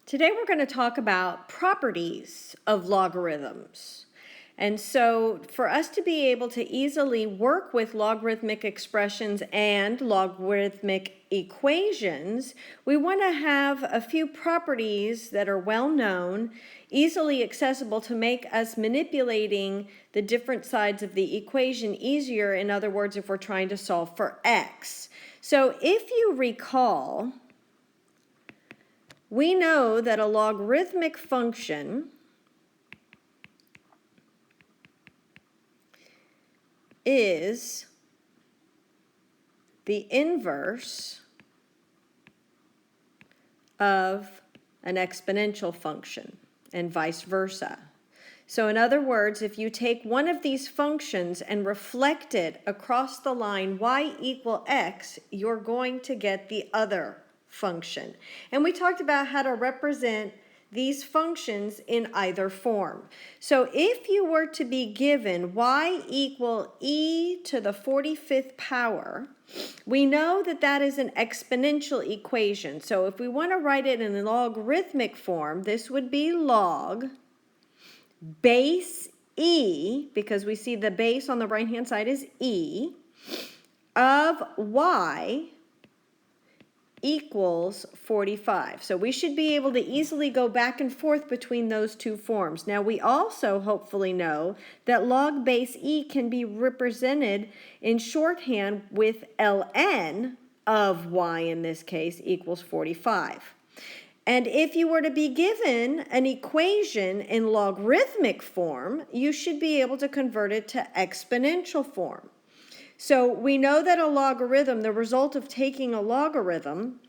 Today we're going to talk about properties of logarithms. And so for us to be able to easily work with logarithmic expressions and logarithmic equations, we want to have a few properties that are well known, easily accessible to make us manipulating the different sides of the equation easier. In other words, if we're trying to solve for x. So if you recall, we know that a logarithmic function is the inverse of an exponential function and vice versa. So in other words, if you take one of these functions and reflect it across the line y equal x, you're going to get the other function. And we talked about how to represent these functions in either form. So if you were to be given y equal e to the 45th power, we know that that is an exponential equation. So if we want to write it in a logarithmic form, this would be log base e, because we see the base on the right-hand side is e, of y equals 45. So we should be able to easily go back and forth between those two forms. Now we also hopefully know that log base e can be represented in shorthand with ln of y, in this case, equals 45. And if you were to be given an equation in logarithmic form, you should be able to convert it to exponential form. So we know that a logarithm, the result of taking a logarithm,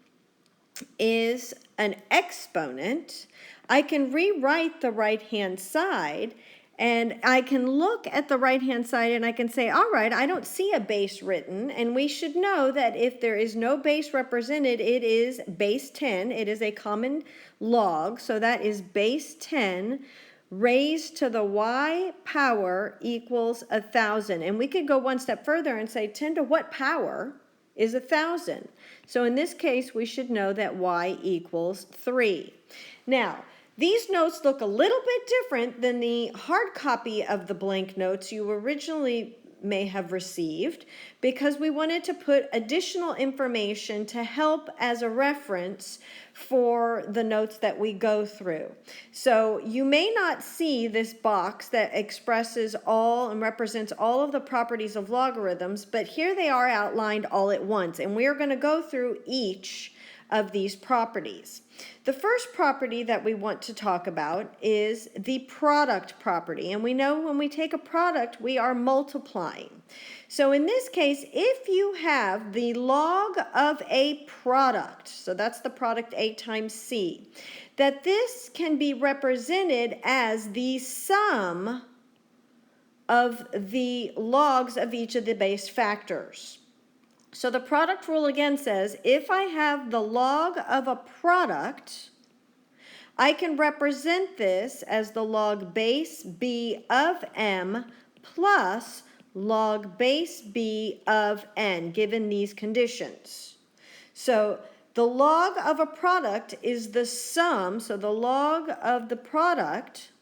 is an exponent. I can rewrite the right-hand side, and I can look at the right-hand side and I can say, all right, I don't see a base written, and we should know that if there is no base represented, it is base 10. It is a common log, so that is base 10 raised to the y power equals 1,000. And we could go one step further and say 10 to what power is 1,000? So in this case, we should know that y equals 3. Now, these notes look a little bit different than the hard copy of the blank notes you originally may have received, because we wanted to put additional information to help as a reference for the notes that we go through. So you may not see this box that expresses all and represents all of the properties of logarithms, but here they are outlined all at once, and we are going to go through each of these properties. The first property that we want to talk about is the product property. And we know when we take a product, we are multiplying. So in this case, if you have the log of a product, so that's the product A times C, that this can be represented as the sum of the logs of each of the base factors. So the product rule again says, if I have the log of a product, I can represent this as the log base b of m plus log base b of n, given these conditions. So the log of a product is the sum, so the log of the product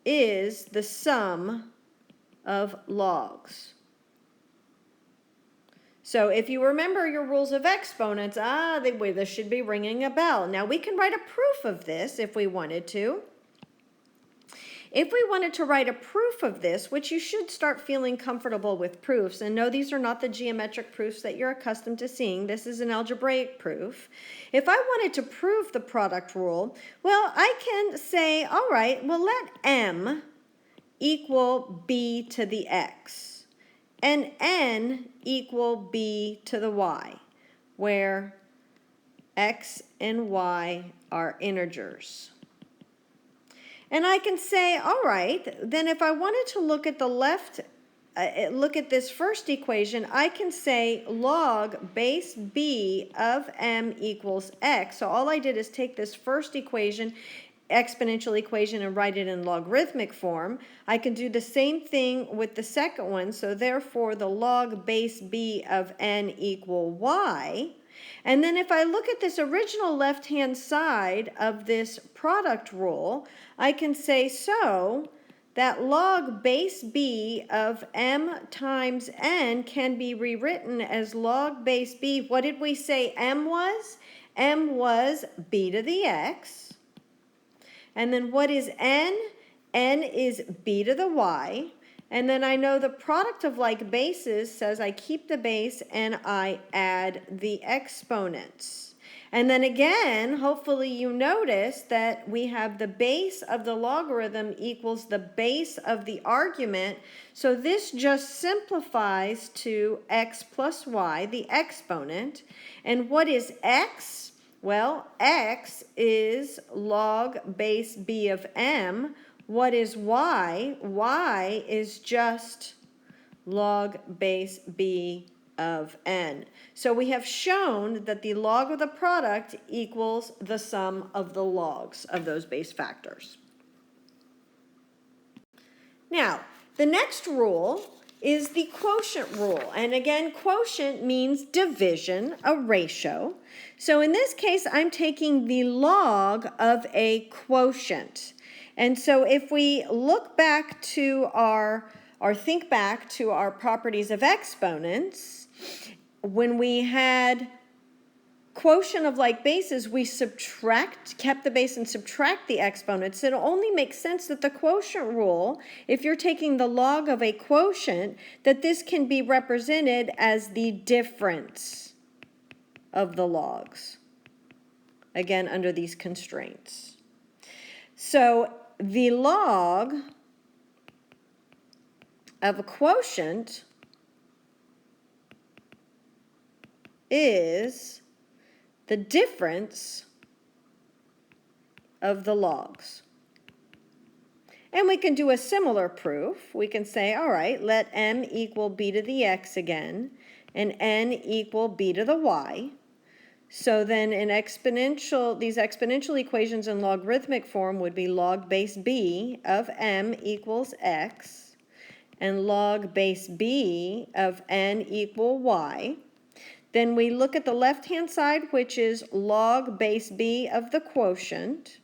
is the sum of logs. So if you remember your rules of exponents, this should be ringing a bell. Now we can write a proof of this if we wanted to. If we wanted to write a proof of this, which you should start feeling comfortable with proofs, and no, these are not the geometric proofs that you're accustomed to seeing. This is an algebraic proof. If I wanted to prove the product rule, well, I can say, all right, well, let m equal b to the x, and n equal b to the y, where x and y are integers. And I can say, all right, then if I wanted to look at the left, look at this first equation, I can say log base b of m equals x. So all I did is take this first equation, exponential equation, and write it in logarithmic form. I can do the same thing with the second one, so therefore the log base b of n equal y. And then if I look at this original left-hand side of this product rule, I can say so that log base b of m times n can be rewritten as log base b. What did we say m was? M was b to the x. And then what is n? N is b to the y. And then I know the product of like bases says I keep the base and I add the exponents. And then again, hopefully you notice that we have the base of the logarithm equals the base of the argument. So this just simplifies to x plus y, the exponent. And what is x? Well, x is log base b of m. What is y? Y is just log base b of n. So we have shown that the log of the product equals the sum of the logs of those base factors. Now, the next rule is the quotient rule. And again, quotient means division, a ratio. So in this case, I'm taking the log of a quotient. And so if we look back to or think back to our properties of exponents, when we had quotient of like bases, we kept the base and subtract the exponents. It only makes sense that the quotient rule, if you're taking the log of a quotient, that this can be represented as the difference of the logs, again, under these constraints. So the log of a quotient is the difference of the logs. And we can do a similar proof. We can say, all right, let m equal b to the x again, and n equal b to the y. So then these exponential equations in logarithmic form would be log base b of m equals x, and log base b of n equal y. Then we look at the left-hand side, which is log base b of the quotient.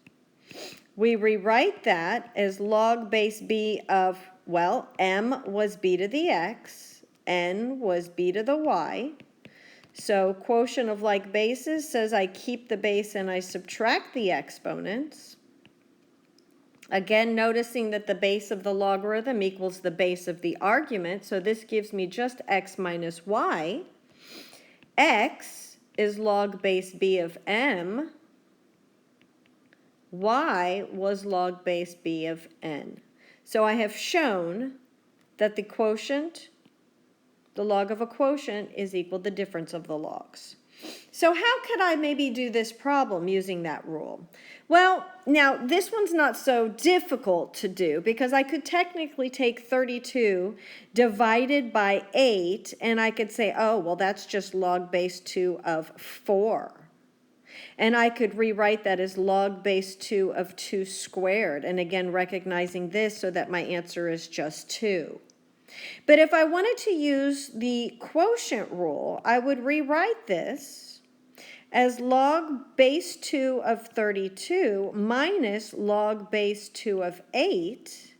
We rewrite that as log base b of, well, m was b to the x, n was b to the y. So quotient of like bases says I keep the base and I subtract the exponents. Again, noticing that the base of the logarithm equals the base of the argument, so this gives me just x minus y. X is log base b of m. Y was log base b of n. So I have shown that the quotient, the log of a quotient, is equal to the difference of the logs. So how could I maybe do this problem using that rule? Well, now this one's not so difficult to do because I could technically take 32 divided by 8 and I could say, oh, well, that's just log base 2 of 4. And I could rewrite that as log base 2 of 2 squared. And again, recognizing this so that my answer is just 2. But if I wanted to use the quotient rule, I would rewrite this as log base 2 of 32 minus log base 2 of 8.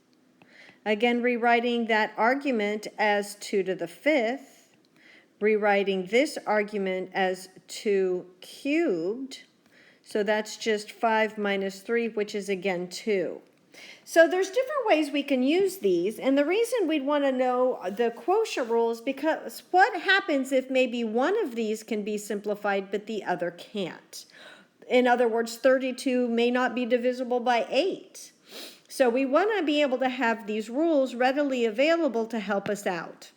Again, rewriting that argument as 2 to the 5th. Rewriting this argument as 2 cubed. So that's just 5 minus 3, which is again 2. So there's different ways we can use these, and the reason we'd want to know the quotient rule is because what happens if maybe one of these can be simplified but the other can't? In other words, 32 may not be divisible by 8. So we want to be able to have these rules readily available to help us out.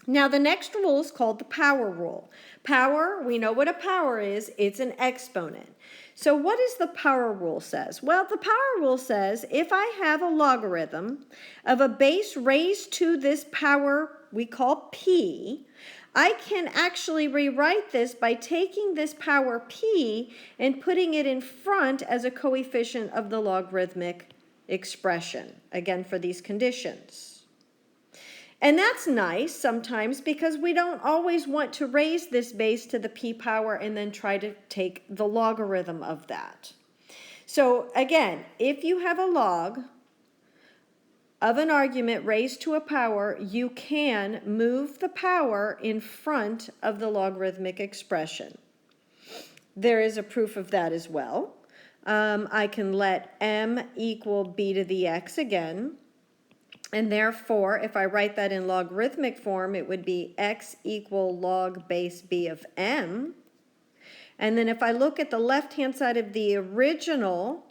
Now the next rule is called the power rule. Power, we know what a power is, it's an exponent. So what does the power rule says? Well, the power rule says if I have a logarithm of a base raised to this power we call p, I can actually rewrite this by taking this power p and putting it in front as a coefficient of the logarithmic expression, again for these conditions. And that's nice sometimes because we don't always want to raise this base to the p power and then try to take the logarithm of that. So again, if you have a log of an argument raised to a power, you can move the power in front of the logarithmic expression. There is a proof of that as well. I can let m equal b to the x again. And therefore, if I write that in logarithmic form, it would be x equal log base b of m. And then if I look at the left-hand side of the original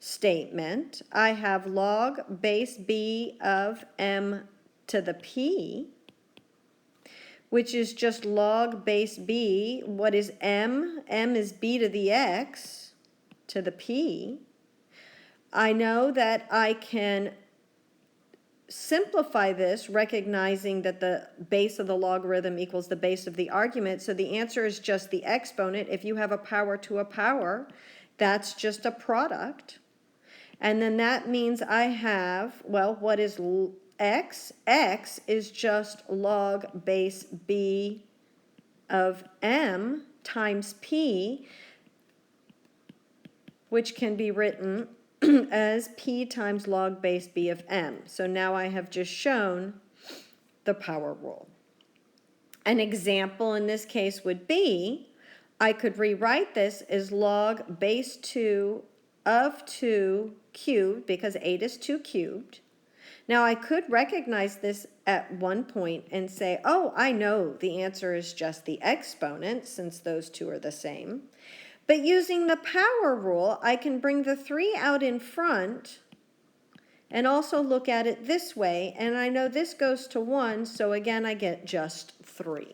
statement, I have log base b of m to the p, which is just log base b. What is m? M is b to the x to the p. I know that I can simplify this, recognizing that the base of the logarithm equals the base of the argument. So the answer is just the exponent. If you have a power to a power, that's just a product. And then that means I have, well, what is x? X is just log base b of m times p, which can be written as p times log base b of m. So now I have just shown the power rule. An example in this case would be, I could rewrite this as log base 2 of 2 cubed, because 8 is 2 cubed. Now I could recognize this at one point and say, oh, I know the answer is just the exponent, since those two are the same. But using the power rule, I can bring the 3 out in front and also look at it this way. And I know this goes to 1, so again, I get just 3.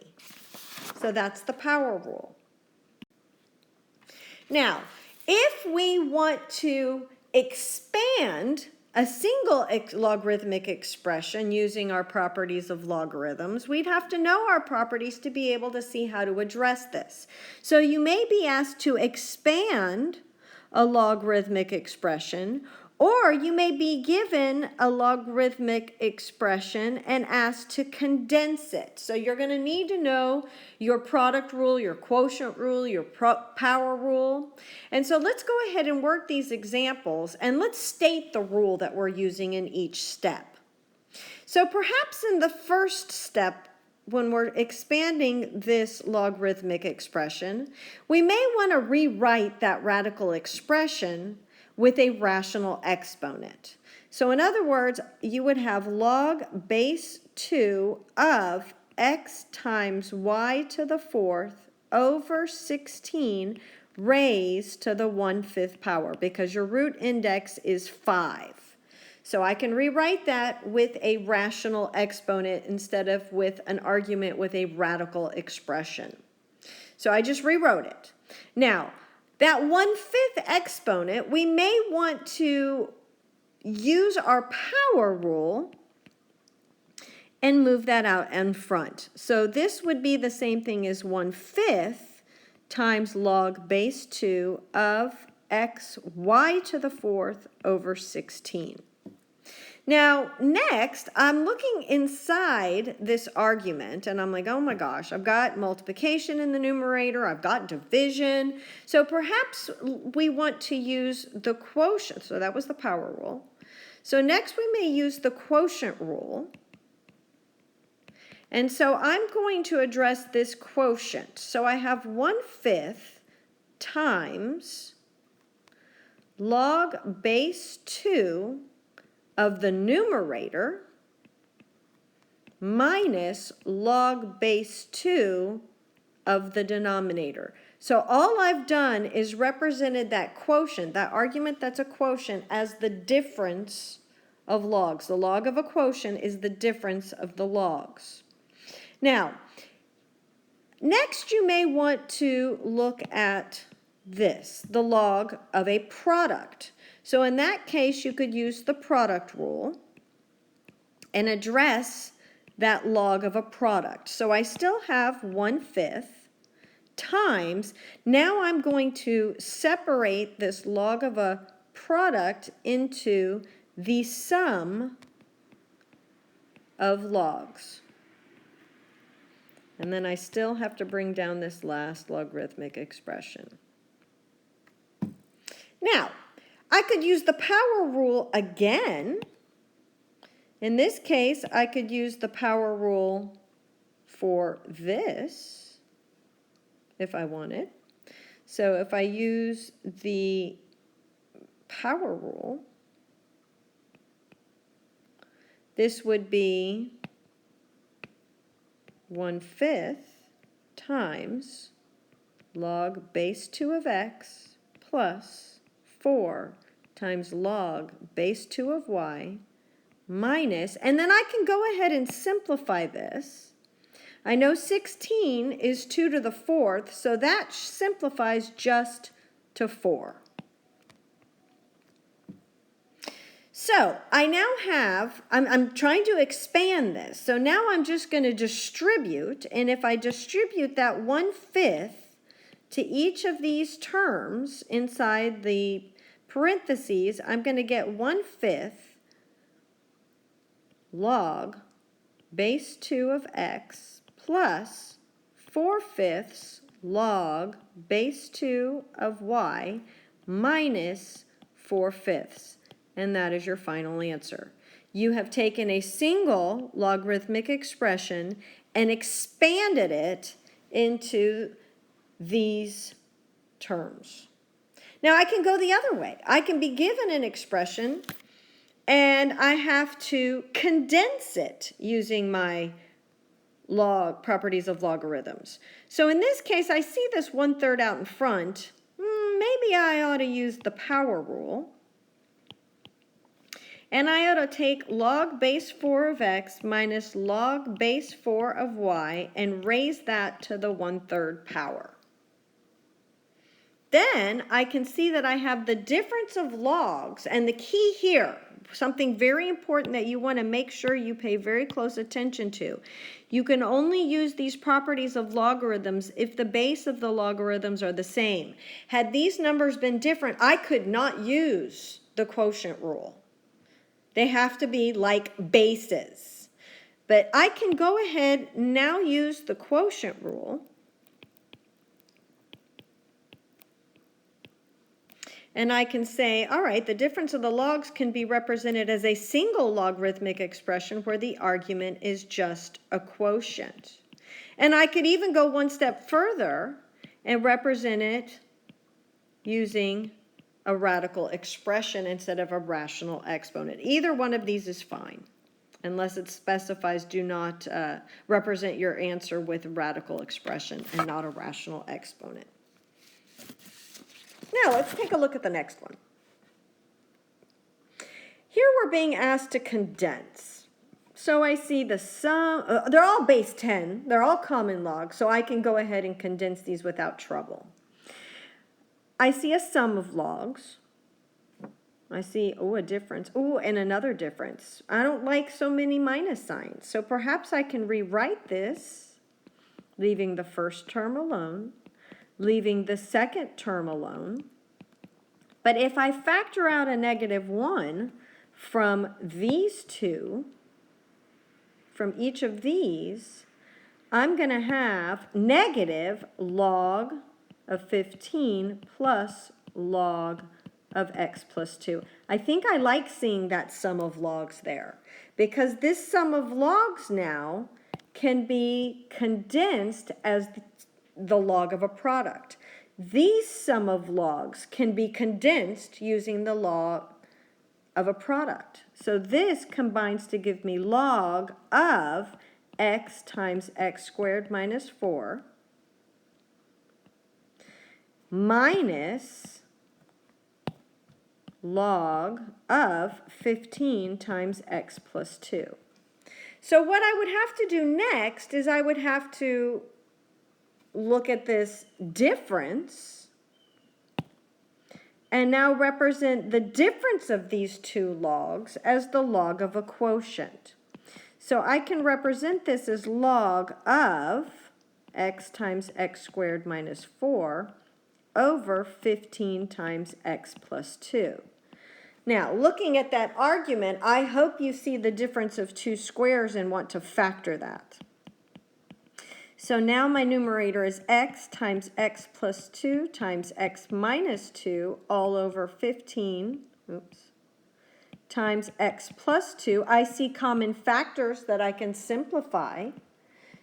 So that's the power rule. Now, if we want to expand a single logarithmic expression using our properties of logarithms, we'd have to know our properties to be able to see how to address this. So you may be asked to expand a logarithmic expression, or you may be given a logarithmic expression and asked to condense it. So you're going to need to know your product rule, your quotient rule, your power rule. And so let's go ahead and work these examples, and let's state the rule that we're using in each step. So perhaps in the first step, when we're expanding this logarithmic expression, we may want to rewrite that radical expression with a rational exponent. So in other words, you would have log base 2 of x times y to the 4th over 16 raised to the 1/5 power, because your root index is 5. So I can rewrite that with a rational exponent instead of with an argument with a radical expression. So I just rewrote it. Now, that 1/5 exponent, we may want to use our power rule and move that out in front. So this would be the same thing as 1/5 times log base 2 of x y to the 4th over 16. Now, next, I'm looking inside this argument, and I'm like, oh my gosh, I've got multiplication in the numerator, I've got division. So perhaps we want to use the quotient. So that was the power rule. So next we may use the quotient rule. And so I'm going to address this quotient. So I have 1/5 times log base 2 of the numerator minus log base 2 of the denominator. So all I've done is represented that quotient, that argument that's a quotient, as the difference of logs. The log of a quotient is the difference of the logs. Now, next you may want to look at this, the log of a product. So in that case, you could use the product rule and address that log of a product. So I still have 1/5 times, now I'm going to separate this log of a product into the sum of logs. And then I still have to bring down this last logarithmic expression. Now, I could use the power rule again. In this case, I could use the power rule for this if I wanted. So if I use the power rule, this would be 1/5 times log base 2 of x plus 4 times log base 2 of y minus, and then I can go ahead and simplify this. I know 16 is 2 to the 4th, so that simplifies just to 4. So I now have, I'm trying to expand this. So now I'm just going to distribute, and if I distribute that 1/5 to each of these terms inside the parentheses, I'm going to get 1/5 log base 2 of x plus 4/5 log base 2 of y minus 4/5. And that is your final answer. You have taken a single logarithmic expression and expanded it into these terms. Now I can go the other way. I can be given an expression and I have to condense it using my properties of logarithms. So in this case, I see this 1/3 out in front. Maybe I ought to use the power rule. And I ought to take log base 4 of x minus log base 4 of y and raise that to the 1/3 power. Then I can see that I have the difference of logs, and the key here, something very important that you want to make sure you pay very close attention to. You can only use these properties of logarithms if the base of the logarithms are the same. Had these numbers been different, I could not use the quotient rule. They have to be like bases. But I can go ahead now use the quotient rule. And I can say, all right, the difference of the logs can be represented as a single logarithmic expression where the argument is just a quotient. And I could even go one step further and represent it using a radical expression instead of a rational exponent. Either one of these is fine, unless it specifies do not represent your answer with radical expression and not a rational exponent. Now let's take a look at the next one. Here we're being asked to condense. So I see the sum, they're all base 10, they're all common log, so I can go ahead and condense these without trouble. I see a sum of logs. I see, a difference. And another difference. I don't like so many minus signs. So perhaps I can rewrite this, leaving the first term alone, leaving the second term alone. But if I factor out a -1 from these two, from each of these, I'm going to have negative log of 15 plus log of x plus 2. I think I like seeing that sum of logs there because this sum of logs now can be condensed as the log of a product. These sum of logs can be condensed using the log of a product. So this combines to give me log of x times x squared minus 4 minus log of 15 times x plus 2. So what I would have to do next is I would have to look at this difference and now represent the difference of these two logs as the log of a quotient. So I can represent this as log of x times x squared minus 4 over 15 times x plus 2. Now, looking at that argument, I hope you see the difference of two squares and want to factor that. So now my numerator is x times x plus 2 times x minus 2 all over 15, times x plus 2. I see common factors that I can simplify.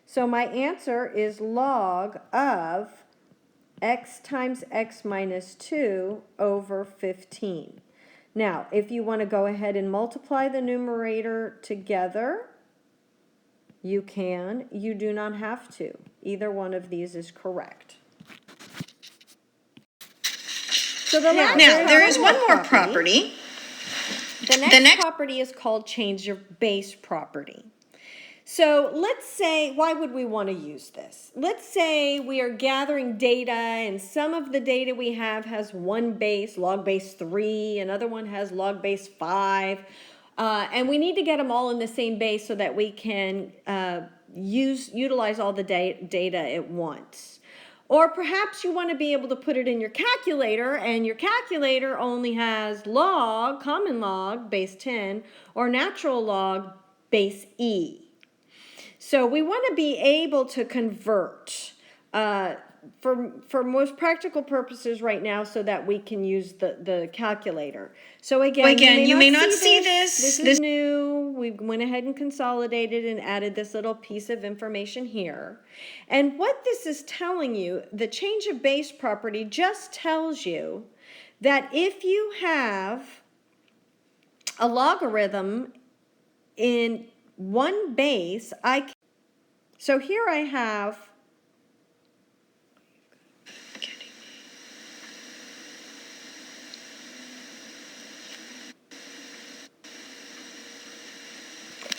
So my answer is log of x times x minus 2 over 15. Now, if you want to go ahead and multiply the numerator together, you can. You do not have to. Either one of these is correct. So now there is one more property. The next property is called change of base property. So let's say, why would we want to use this? Let's say we are gathering data and some of the data we have has one base, log base 3, another one has log base 5, and we need to get them all in the same base so that we can utilize all the data at once. Or perhaps you want to be able to put it in your calculator and your calculator only has log, common log, base 10, or natural log, base E. So we want to be able to convert for most practical purposes right now so that we can use the calculator. So again, you may not see this. This is new. We went ahead and consolidated and added this little piece of information here. And what this is telling you, the change of base property just tells you that if you have a logarithm in one base, so here I have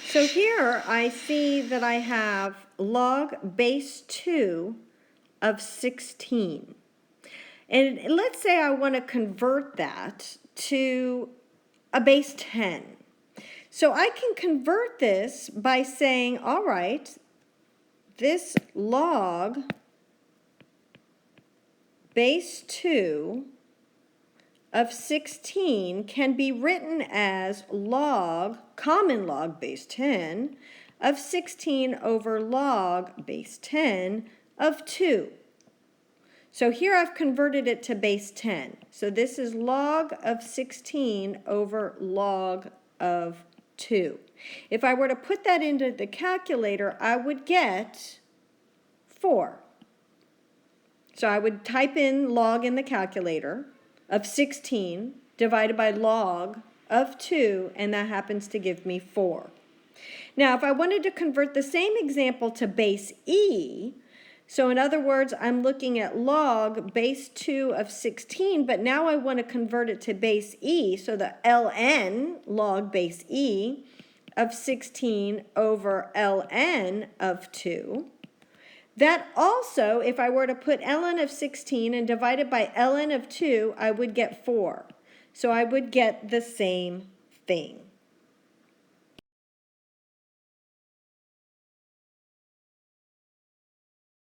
So here I see that I have log base 2 of 16. And let's say I want to convert that to a base 10. So I can convert this by saying, all right, this log base 2 of 16 can be written as log, common log base 10, of 16 over log base 10 of 2. So here I've converted it to base 10. So this is log of 16 over log of 2. If I were to put that into the calculator, I would get 4. So I would type in log in the calculator of 16 divided by log of 2, and that happens to give me 4. Now, if I wanted to convert the same example to base E, so in other words, I'm looking at log base 2 of 16, but now I want to convert it to base E, so the ln, log base E, of 16 over ln of 2. That also, if I were to put ln of 16 and divide it by ln of 2, I would get 4. So I would get the same thing.